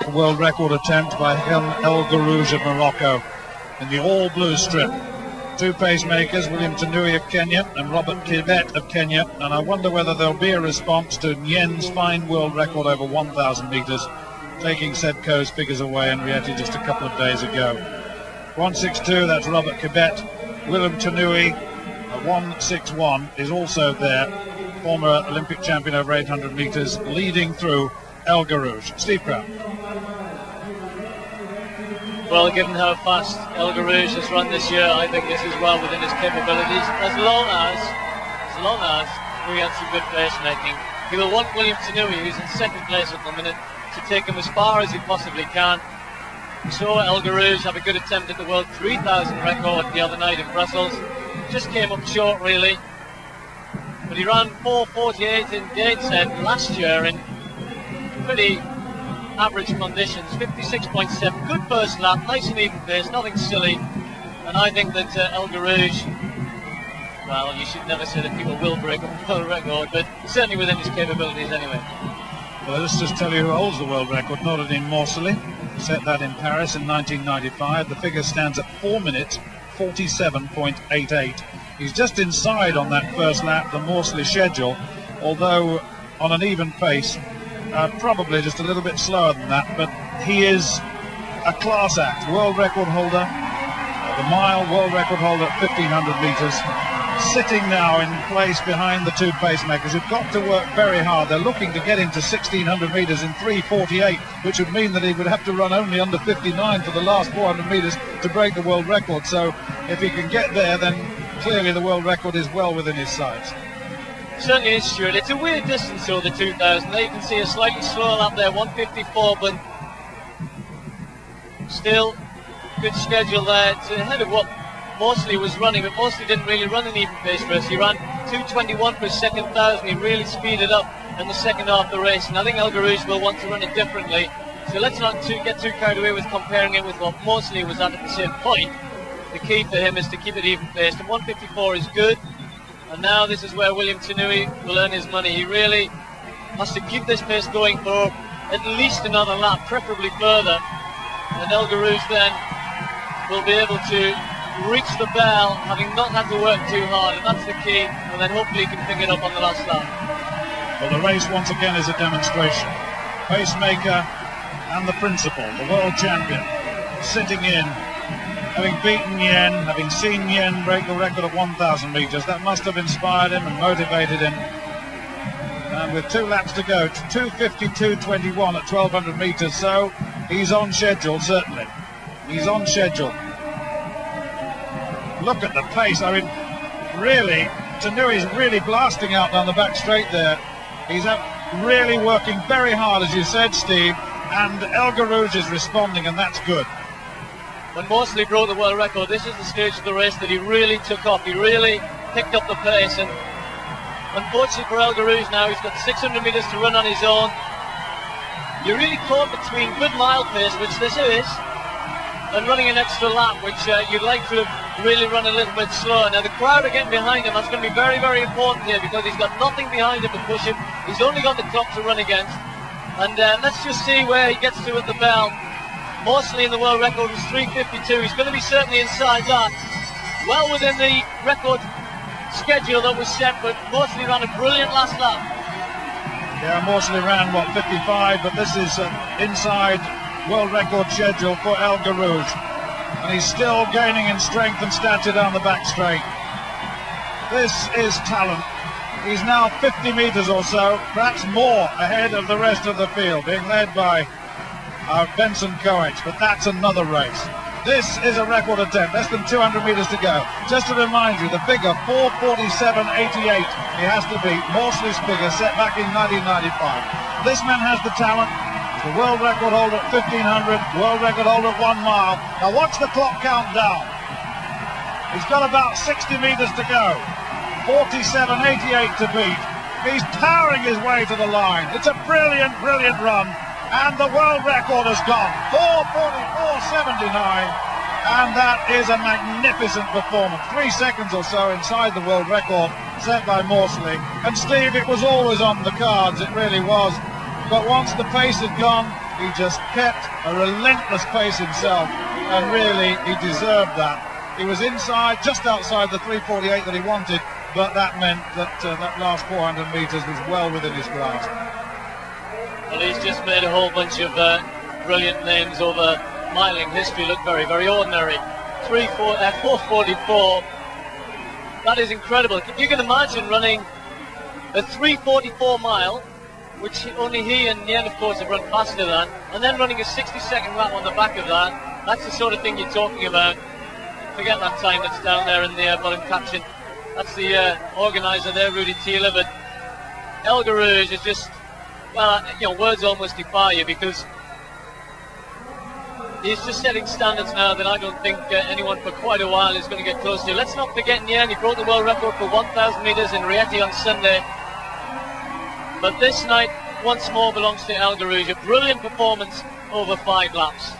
A world record attempt by El Garouj of Morocco in the all-blue strip. Two pacemakers, William Tanui of Kenya and Robert Kibet of Kenya, and I wonder whether there'll be a response to Nyen's fine world record over 1,000 metres, taking Sedko's figures away in Rieti just a couple of days ago. 1:62, that's Robert Kibet. William Tanui, 1:61, is also there, former Olympic champion over 800 metres, leading through El Garouj. Steve Crown. Well, given how fast El Garouj has run this year, I think this is well within his capabilities, as long as we get some good placemaking. He will want William Tanui, who's in second place at the minute, to take him as far as he possibly can. We saw El Garouj have a good attempt at the World 3000 record the other night in Brussels. Just came up short, really. But he ran 4:48 in Gateshead last year in pretty average conditions, 56.7. Good first lap, nice and even pace, nothing silly. And I think that El Garouj, well, you should never say that people will break a world record, but certainly within his capabilities anyway. Well, let's just tell you who holds the world record. Noradin Morseli set that in Paris in 1995. The figure stands at 4 minutes 47.88. He's just inside on that first lap, the Morseli schedule, although on an even pace, probably just a little bit slower than that, but he is a class act. World record holder, the mile world record holder at 1,500 metres, sitting now in place behind the two pacemakers who've got to work very hard. They're looking to get him to 1,600 metres in 3:48, which would mean that he would have to run only under 59 for the last 400 metres to break the world record. So if he can get there, then clearly the world record is well within his sights. Certainly is, Stuart. It's a weird distance, though, the 2,000. There you can see a slightly slower lap there, 1:54, but still good schedule there. It's ahead of what Morseli was running, but Morseli didn't really run an even pace for us. He ran 2:21 for his second 1,000. He really speeded up in the second half of the race, and I think El Garouj will want to run it differently. So let's not get too carried away with comparing it with what Morseli was at the same point. The key for him is to keep it even paced, and 1:54 is good. And now this is where William Tanui will earn his money. He really has to keep this pace going for at least another lap, preferably further. And El Garouj then will be able to reach the bell, having not had to work too hard, and that's the key. And then hopefully he can pick it up on the last lap. Well, the race once again is a demonstration. Pacemaker and the principal, the world champion, sitting in, having beaten Nyen, having seen Nyen break the record of 1,000 metres. That must have inspired him and motivated him. And with 2 laps to go, 2:52.21 at 1,200 metres, so he's on schedule, certainly. He's on schedule. Look at the pace. I mean, really, Tanui's really blasting out down the back straight there. He's really working very hard, as you said, Steve, and El Garouj is responding, and that's good. When Morseli broke the world record, this is the stage of the race that he really took off. He really picked up the pace, and unfortunately for El Garouj now, he's got 600 metres to run on his own. You're really caught between good mile pace, which this is, and running an extra lap, which you'd like to have really run a little bit slower. Now the crowd are getting behind him. That's going to be very, very important here, because he's got nothing behind him to push him. He's only got the clock to run against. And let's just see where he gets to at the bell. Morseli in the world record was 3:52. He's going to be certainly inside that. Well within the record schedule that was set, but Morseli ran a brilliant last lap. Yeah, Morseli ran, what, 55, but this is inside world record schedule for El Garouj. And he's still gaining in strength and stature down the back straight. This is talent. He's now 50 metres or so, perhaps more, ahead of the rest of the field, being led by Benson Koech, but that's another race. This is a record attempt, less than 200 metres to go. Just to remind you, the figure 4:47.88, he has to beat Morseli's figure set back in 1995. This man has the talent, the world record holder at 1,500, world record holder at 1 mile. Now watch the clock count down. He's got about 60 metres to go, 47.88 to beat. He's powering his way to the line. It's a brilliant, brilliant run. And the world record has gone, 4:44.79, and that is a magnificent performance. 3 seconds or so inside the world record set by Morseli. And Steve, it was always on the cards, it really was. But once the pace had gone, He just kept a relentless pace himself, and really he deserved that. He was inside, just outside the 3:48 that he wanted, but that meant that that last 400 metres was well within his grasp. Well, he's just made a whole bunch of brilliant names over miling history look very, very ordinary. 4:44. That is incredible. You can imagine running a 3:44 mile, which only he and Yen, of course, have run faster than, and then running a 60-second lap on the back of that. That's the sort of thing you're talking about. Forget that time that's down there in the bottom caption. That's the organiser there, Rudy Taylor, but El Garouge is just, well, you know, words almost defy you, because he's just setting standards now that I don't think anyone for quite a while is going to get close to. Let's not forget, in the end, he broke the world record for 1,000 metres in Rieti on Sunday. But this night, once more, belongs to El Garouge. A brilliant performance over 5 laps.